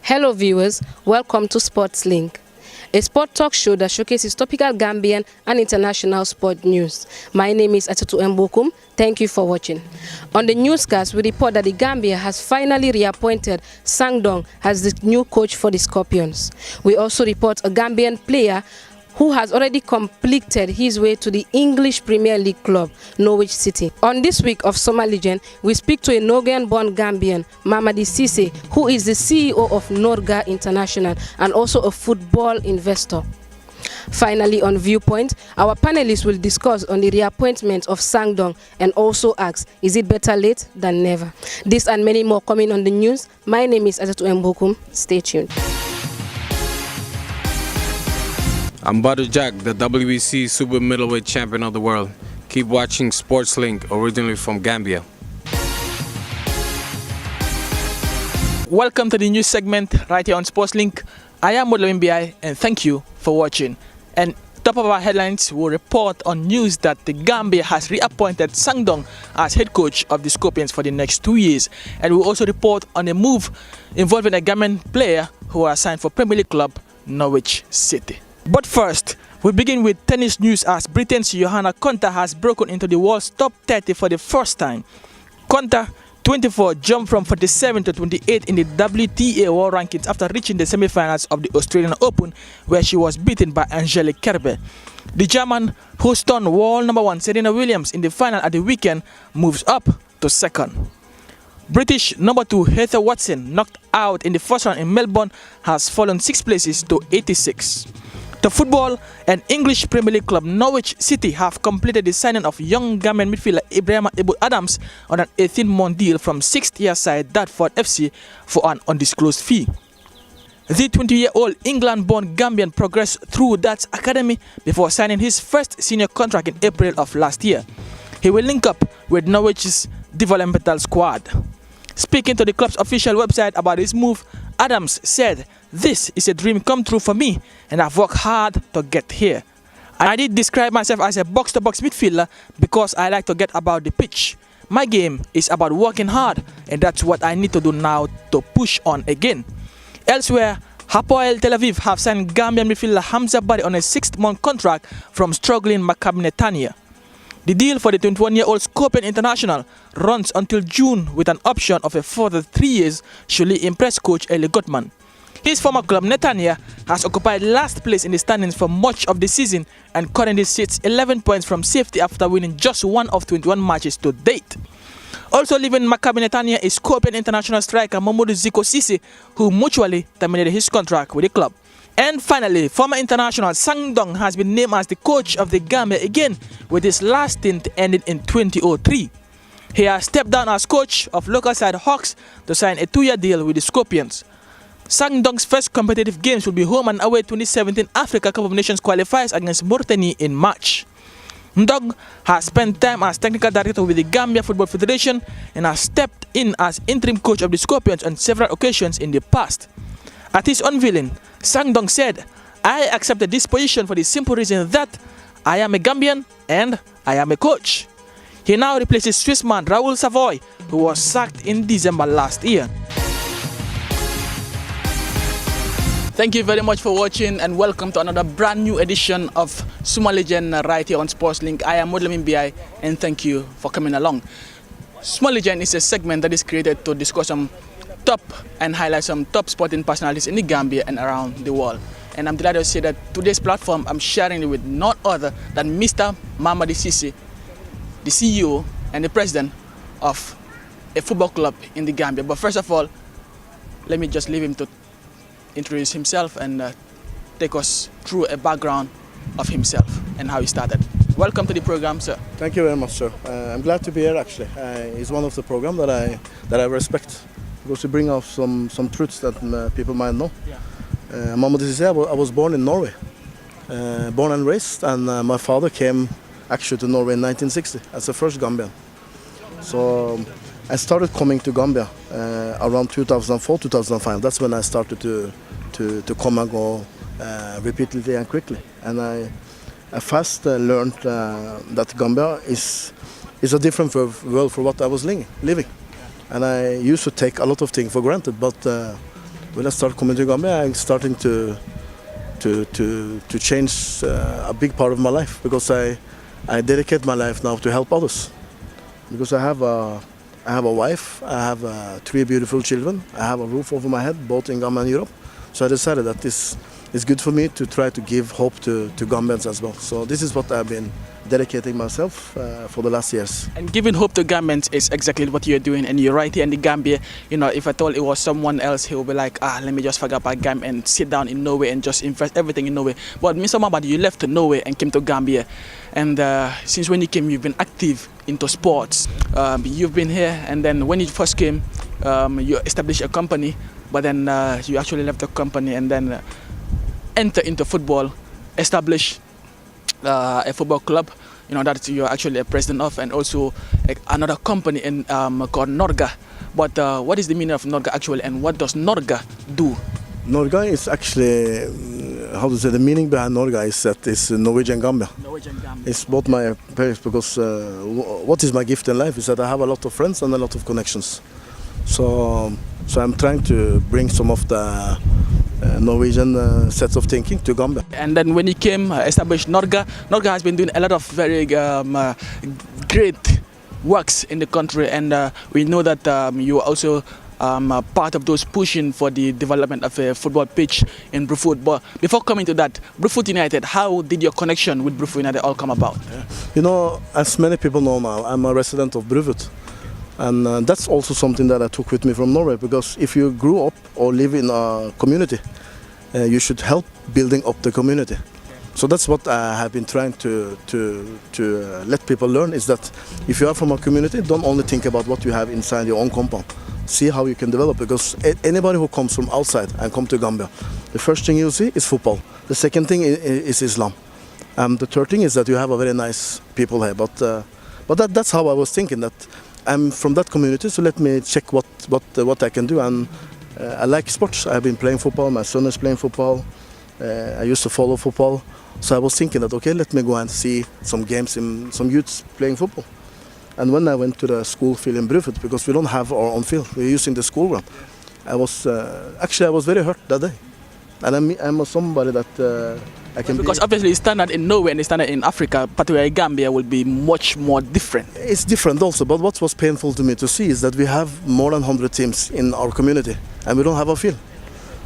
Hello viewers, welcome to Sports Link, a sport talk show that showcases topical Gambian and international sport news. My name is Atatu Mbokum. Thank you for watching. On the newscast, we report that the Gambia has finally reappointed Sangdong as the new coach for the Scorpions. We also report a Gambian player who has already completed his way to the English Premier League club, Norwich City. On this week of Suma Legend, we speak to a Norwegian-born Gambian, Mamadi Cisse, who is the CEO of Norga International and also a football investor. Finally, on Viewpoint, our panelists will discuss on the reappointment of Sangdong and also ask, is it better late than never? This and many more coming on the news. My name is Atatu Mbokum. Stay tuned. I'm Badu Jack, the WBC super middleweight champion of the world. Keep watching Sports Link, originally from Gambia. Welcome to the news segment right here on Sports Link. I am Modlo MBI and thank you for watching. And top of our headlines, we'll report on news that the Gambia has reappointed Sangdong as head coach of the Scorpions for the next 2 years. And we'll also report on a move involving a Gambian player who are signed for Premier League club Norwich City. But first, we begin with tennis news as Britain's Johanna Konta has broken into the world's top 30 for the first time. Konta, 24, jumped from 47 to 28 in the WTA World Rankings after reaching the semi-finals of the Australian Open, where she was beaten by Angelique Kerber. The German, who stunned world number 1 Serena Williams in the final at the weekend, moves up to second. British number 2 Heather Watson, knocked out in the first round in Melbourne, has fallen 6 places to 86. The football and English Premier League club Norwich City have completed the signing of young Gambian midfielder Ibrahima Ibu Adams on an 18-month deal from 6th-year side Dartford FC for an undisclosed fee. The 20-year-old England-born Gambian progressed through that academy before signing his first senior contract in April of last year. He will link up with Norwich's developmental squad. Speaking to the club's official website about his move, Adams said, "This is a dream come true for me and I've worked hard to get here. I did describe myself as a box-to-box midfielder because I like to get about the pitch. My game is about working hard and that's what I need to do now to push on again." Elsewhere, Hapoel Tel Aviv have signed Gambian midfielder Hamza Bari on a 6-month contract from struggling Maccabi Netanya. The deal for the 21-year-old Scorpion International runs until June with an option of a further 3 years should he impress coach Eli Gottman. His former club Netanya has occupied last place in the standings for much of the season and currently sits 11 points from safety after winning just 1 of 21 matches to date. Also leaving Maccabi Netanya is Scorpion International striker Mamadou Ziko Cisse, who mutually terminated his contract with the club. And finally, former international Sangdong has been named as the coach of the Gambia again, with his last stint ending in 2003. He has stepped down as coach of local side Hawks to sign a 2-year deal with the Scorpions. Sangdong's first competitive games will be home and away 2017 Africa Cup of Nations qualifiers against Mauritania in March. Ndong has spent time as technical director with the Gambia Football Federation and has stepped in as interim coach of the Scorpions on several occasions in the past. At his unveiling, Sangdong said, "I accepted this position for the simple reason that I am a Gambian and I am a coach." He now replaces Swissman Raoul Savoy, who was sacked in December last year. Thank you very much for watching and welcome to another brand new edition of Suma Legend right here on Sports Link. I am Modlo MBI and thank you for coming along. Suma Legend is a segment that is created to discuss some top and highlight some top sporting personalities in the Gambia and around the world. And I'm delighted to say that today's platform I'm sharing it with none other than Mr. Mamadi Cisse, the CEO and the president of a football club in the Gambia. But first of all, let me just leave him to introduce himself and take us through a background of himself and how he started. Welcome to the program, sir. Thank you very much, sir. I'm glad to be here. Actually, it's one of the programs that I respect because we bring out some truths that people might know. Yeah. Mamadi Cisse, I was born in Norway, born and raised, and my father came actually to Norway in 1960 as the first Gambian. So I started coming to Gambia around 2004, 2005. That's when I started to come and go repeatedly and quickly. And I fast learned that Gambia is a different world for what I was living. And I used to take a lot of things for granted, but when I started coming to Gambia, I'm starting to change a big part of my life, because I dedicate my life now to help others. Because I have a wife, I have 3 beautiful children, I have a roof over my head, both in Gambia and Europe. So I decided that this is good for me to try to give hope to Gambians as well. So this is what I've been dedicating myself for the last years. And giving hope to Gambians is exactly what you're doing, and you're right here in the Gambia. You know, if I told it was someone else, he would be like, let me just forget about Gambia and sit down in Norway and just invest everything in Norway. But Mr. Mabadi, you left to Norway and came to Gambia. And since when you came, you've been active into sports. You've been here, and then when you first came, you established a company, but then you actually left the company and then enter into football, establish a football club, you know, that you're actually a president of, and also another company in, called Norga. But what is the meaning of Norga actually, and what does Norga do? Norga is actually, how to say, the meaning behind Norga is that it's Norwegian Gambia. Norwegian Gambia. It's both my parents, because what is my gift in life is that I have a lot of friends and a lot of connections. So I'm trying to bring some of the Norwegian sets of thinking to Gambia. And then when he came, established Norga. Norga has been doing a lot of very great works in the country, and we know that you are also part of those pushing for the development of a football pitch in Brufut. But before coming to that, Brufut United, how did your connection with Brufut United all come about? You know, as many people know now, I'm a resident of Brufut. And that's also something that I took with me from Norway, because if you grew up or live in a community, you should help building up the community. So that's what I have been trying to let people learn, is that if you are from a community, don't only think about what you have inside your own compound. See how you can develop, because anybody who comes from outside and come to Gambia, the first thing you'll see is football. The second thing is Islam. The third thing is that you have a very nice people here. But that's how I was thinking, that I'm from that community, so let me check what I can do. And I like sports. I've been playing football. My son is playing football. I used to follow football. So I was thinking that, okay, let me go and see some games in some youths playing football. And when I went to the school field in Brufut, because we don't have our own field, we're using the school ground, I was very hurt that day. And I'm somebody that I can because obviously standard in Norway and standard in Africa, particularly Gambia, will be much more different. It's different also, but what was painful to me to see is that we have more than 100 teams in our community and we don't have a field.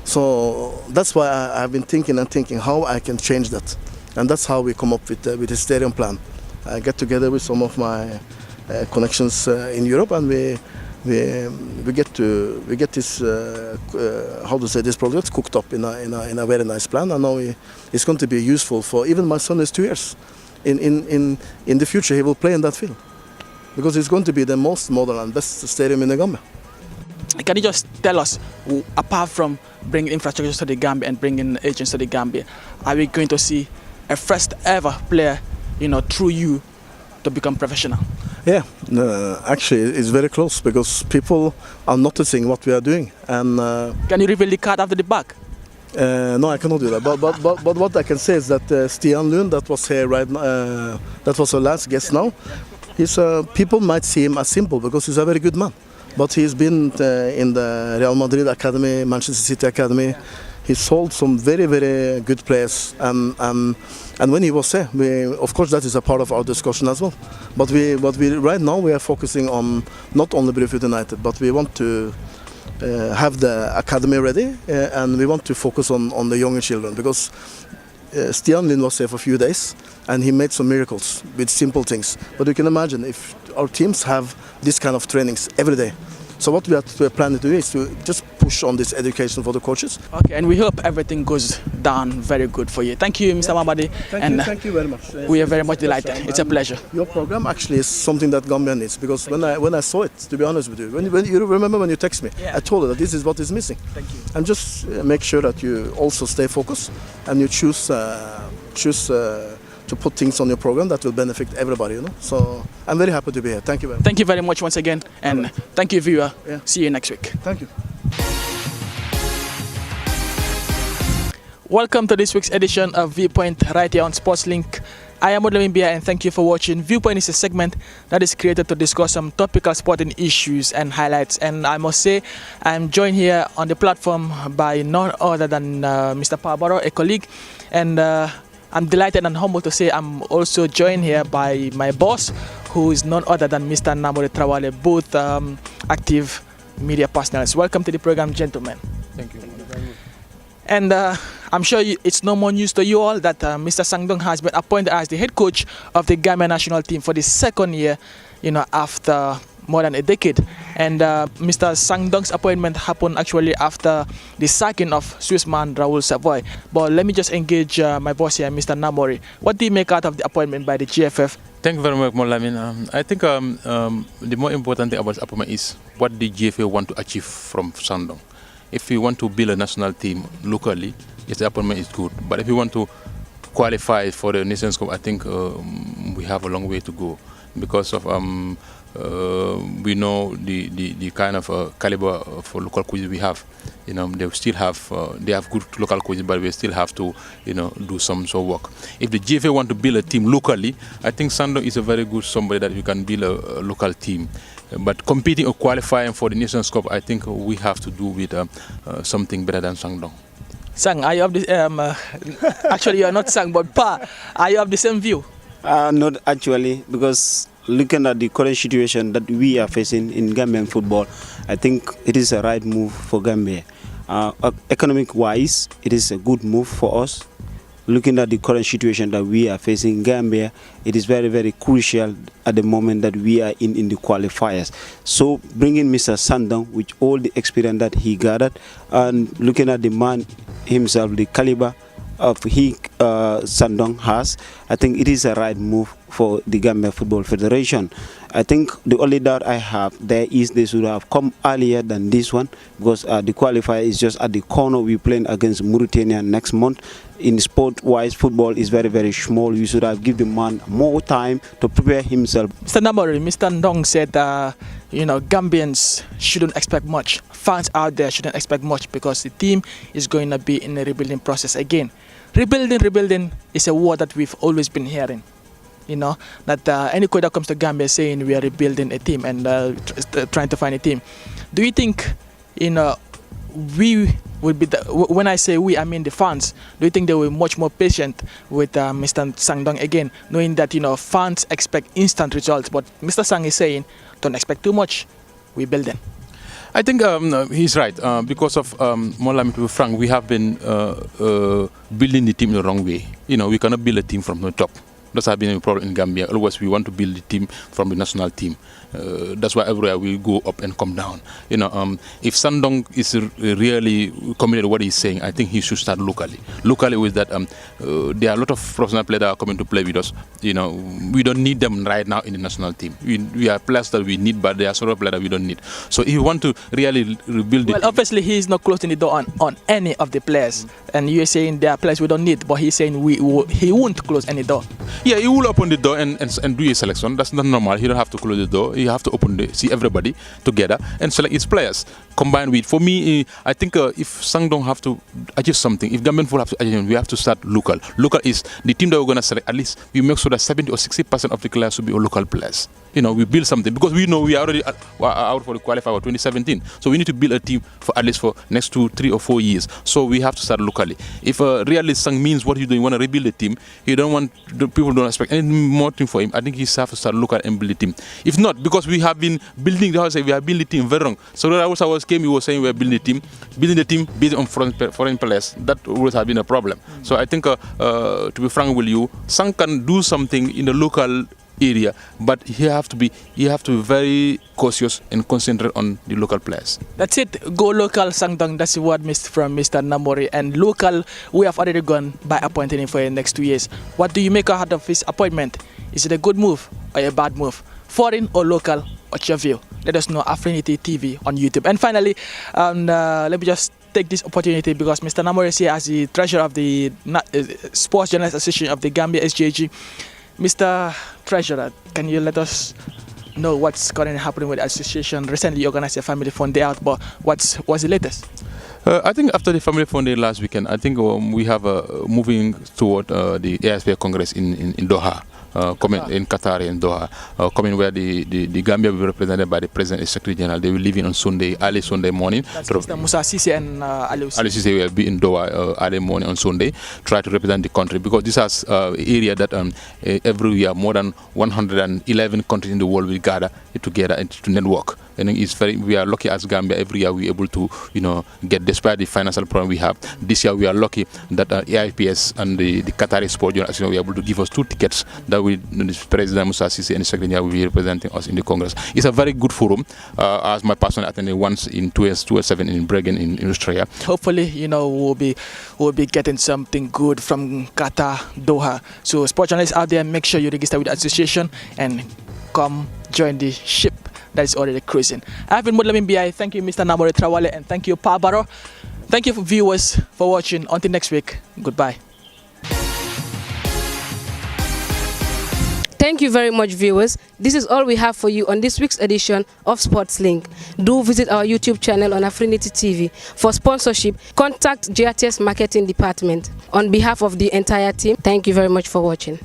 So that's why I've been thinking how I can change that. And that's how we come up with a stadium plan. I get together with some of my connections in Europe, and we get this how to say, this project cooked up in a very nice plan, and now it's going to be useful for even my son is 2 years. In the future he will play in that field, because it's going to be the most modern and best stadium in the Gambia. Can you just tell us, apart from bringing infrastructure to the Gambia and bringing agents to the Gambia, are we going to see a first ever player, you know, through you to become professional? Yeah, actually it's very close, because people are noticing what we are doing. And can you reveal the card after the back? No, I cannot do that. But what I can say is that Stian Lund, that was here right now, that was our last guest now. People might see him as simple, because he's a very good man. But he's been in the Real Madrid Academy, Manchester City Academy. He sold some very, very good players, and when he was there, of course that is a part of our discussion as well. But right now we are focusing on not only Brufut United, but we want to have the academy ready, and we want to focus on the younger children, because Stian Lind was there for a few days and he made some miracles with simple things. But you can imagine if our teams have this kind of trainings every day. So what we are planning to do is to just push on this education for the coaches. Okay, and we hope everything goes down very good for you. Thank you, Mr. Mabadi. Thank you very much. We are very much delighted. It's a pleasure. Your program actually is something that Gambia needs, because when I saw it, to be honest with you, when you remember when you text me, I told you that this is what is missing. Thank you. And just make sure that you also stay focused and you choose to put things on your program that will benefit everybody, you know. So I'm very happy to be here. Thank you very much. Thank you very much once again, and thank you, viewer. Yeah. See you next week. Thank you. Welcome to this week's edition of Viewpoint right here on SportsLink. I am Odlamimbia and thank you for watching. Viewpoint is a segment that is created to discuss some topical sporting issues and highlights. And I must say, I'm joined here on the platform by none other than Mr. Pabaro, a colleague. And I'm delighted and humbled to say I'm also joined here by my boss, who is none other than Mr. Namori Trawale, both active media personnel. Welcome to the program, gentlemen. Thank you. And I'm sure it's no more news to you all that Mr. Sangdong has been appointed as the head coach of the Gambian national team for the second year, after more than a decade. And Mr. Sangdong's appointment happened actually after the sacking of Swiss man Raoul Savoy. But let me just engage my boss here, Mr. Namori. What do you make out of the appointment by the GFF? Thank you very much, Molamin. I think the more important thing about this appointment is what the GFA want to achieve from Sangdong. If we want to build a national team locally, yes, the appointment is good. But if we want to qualify for the Nations Cup, I think we have a long way to go because of we know the kind of caliber for local coaches we have. They still have they have good local coaches, but we still have to do some work. If the GFA want to build a team locally, I think Sangdong is a very good somebody that we can build a local team. But competing or qualifying for the Nations Cup, I think we have to do with something better than Sangdong. Sang, are you of the actually you are not Sang, but Pa, are you of the same view? Not actually, because looking at the current situation that we are facing in Gambian football, I think it is a right move for Gambia. Economic-wise, it is a good move for us. Looking at the current situation that we are facing in Gambia, it is very, very crucial at the moment that we are in the qualifiers. So bringing Mr. Sangdong with all the experience that he gathered and looking at the man himself, the caliber of Sangdong has, I think it is a right move for the Gambia Football Federation. I think the only doubt I have there is they should have come earlier than this one because the qualifier is just at the corner. We're playing against Mauritania next month. In sport-wise, football is very, very small. You should have given the man more time to prepare himself. Mr. Namori, Mr. Ndong said, Gambians shouldn't expect much. Fans out there shouldn't expect much because the team is going to be in a rebuilding process again. Rebuilding is a word that we've always been hearing. That any coach that comes to Gambia saying we are rebuilding a team and trying to find a team. Do you think, we will be, when I say we, I mean the fans, do you think they will be much more patient with Mr. Sangdong again, knowing that, fans expect instant results, but Mr. Sang is saying, don't expect too much, we're building. I think he's right because of Molamit, to be frank, we have been building the team in the wrong way. We cannot build a team from the top. That's has been a problem in Gambia. Always we want to build the team from the national team. That's why everywhere we go up and come down. If Sangdong is really committed to what he's saying, I think he should start locally. Locally with that, there are a lot of professional players that are coming to play with us. We don't need them right now in the national team. We are players that we need, but there are sort of players that we don't need. So if you want to really rebuild it. Well, obviously he is not closing the door on any of the players. And you're saying there are players we don't need, but he's saying he won't close any door. Yeah, he will open the door and do a selection. That's not normal. He don't have to close the door. You have to see everybody together and select his players. Combined with, for me, I think if Sangdong have to achieve something, if Gambian football have to achieve, we have to start local. Local is the team that we're going to select. At least we make sure that 70 or 60% of the players will be local players. We build something because we know we are already out for the qualifier for 2017. So we need to build a team for at least for next 2, 3, or 4 years. So we have to start locally. If really Sang means what you do, you want to rebuild a team. You don't want the people don't expect any more team for him. I think he has to start local and build a team. If not, because we have been building the house, we have built the team very wrong. So that always came, he was saying we are building the team based on foreign players. That always has been a problem. So I think to be frank with you, Sang can do something in the local area, but he have to be very cautious and concentrate on the local players. That's it. Go local, Sangdong. That's the word from Mr. Namori. And local, we have already gone by appointing him for the next 2 years. What do you make out of his appointment? Is it a good move or a bad move? Foreign or local? What's your view? Let us know. Affinity TV on YouTube. And finally, let me just take this opportunity because Mr. Namori is here as the treasurer of the Sports Journalists Association of the Gambia SJG. Mr. Treasurer, can you let us know what's currently happening with the association? Recently, you organized a family fun day out, but what's the latest? I think after the family fun day last weekend, I think we have moving toward the ASPA Congress in Doha. Coming in Qatar in Doha, coming where the Gambia will be represented by the President and Secretary General. They will leave in on Sunday, early Sunday morning. That's Mr. Musa Sisi and Ali Sisi will be in Doha early morning on Sunday, try to represent the country, because this is area that every year more than 111 countries in the world will gather together and to network. And we are lucky as Gambia. Every year we are able to, get, despite the financial problem we have. This year we are lucky that AIPS and the Qatari Sport Union we are able to give us 2 tickets that the President Musa Sisi and the Secretary will be representing us in the Congress. It's a very good forum. As my person attended once in 2007 in Bregan in Australia. Hopefully, we'll be getting something good from Qatar, Doha. So, sport journalists out there, make sure you register with the association and come join the ship that is already cruising. I've been Mudlamin BI. Thank you, Mr. Namore Trawale, and thank you, Pa Baro. Thank you, viewers, for watching. Until next week, goodbye. Thank you very much, viewers. This is all we have for you on this week's edition of Sports Link. Do visit our YouTube channel on Affinity TV. For sponsorship, contact GRTS Marketing Department. On behalf of the entire team, thank you very much for watching.